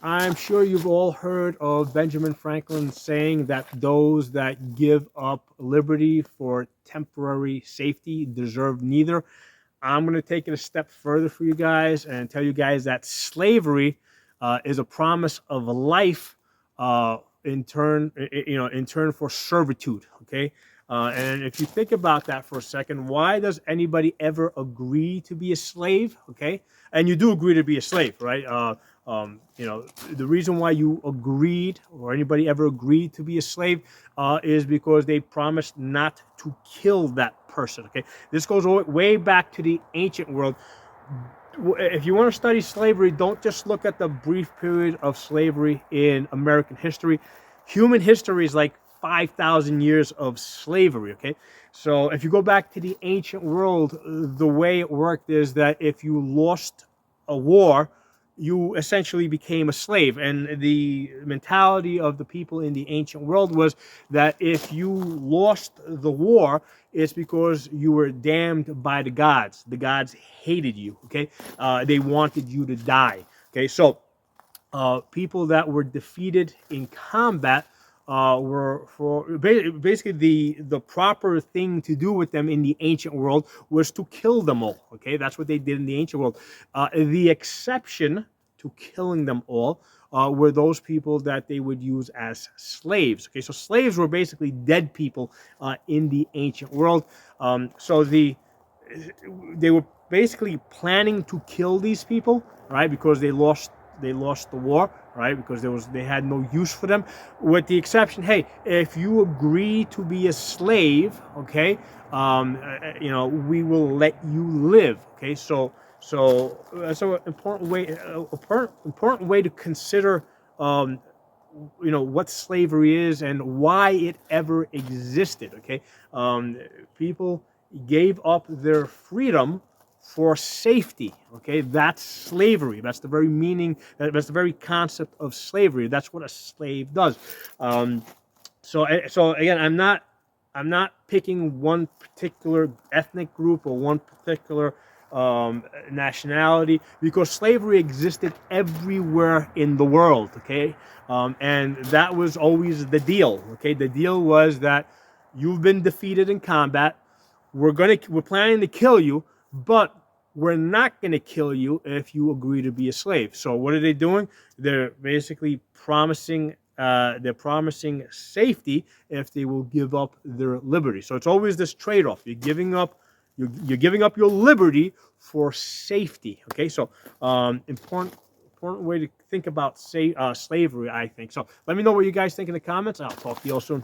I'm sure you've all heard of Benjamin Franklin saying that those that give up liberty for temporary safety deserve neither. I'm going to take it a step further for you guys and tell you guys that slavery is a promise of life in turn for servitude. Okay, and if you think about that for a second, why does anybody ever agree to be a slave? Okay, and you do agree to be a slave, right? The reason why you agreed or anybody ever agreed to be a slave is because they promised not to kill that person. Okay, this goes way back to the ancient world. If you want to study slavery, don't just look at the brief period of slavery in American history. Human history is like 5,000 years of slavery, okay? So if you go back to the ancient world, the way it worked is that if you lost a war, you essentially became a slave. And the mentality of the people in the ancient world was that if you lost the war, it's because you were damned by the gods. The gods hated you, okay? They wanted you to die, okay? So people that were defeated in combat were for basically the proper thing to do with them in the ancient world was to kill them all. Okay, that's what they did in the ancient world. The exception to killing them all were those people that they would use as slaves. Okay, so slaves were basically dead people in the ancient world. They were basically planning to kill these people, right? Because they lost the war, right? Because they had no use for them. With the exception, hey, if you agree to be a slave, okay, we will let you live. Okay, so that's an important way to consider what slavery is and why it ever existed. Okay, people gave up their freedom for safety. Okay, that's slavery. That's the very meaning. That's the very concept of slavery. That's what a slave does. So again, I'm not picking one particular ethnic group or one particular nationality, because slavery existed everywhere in the world. Okay, and that was always the deal. Okay, the deal was that you've been defeated in combat. We're planning to kill you, but we're not going to kill you if you agree to be a slave. So what are they doing? They're basically promising safety if they will give up their liberty. So it's always this trade-off. You're giving up your liberty for safety. Okay, so important way to think about slavery, I think. So let me know what you guys think in the comments. I'll talk to you all soon.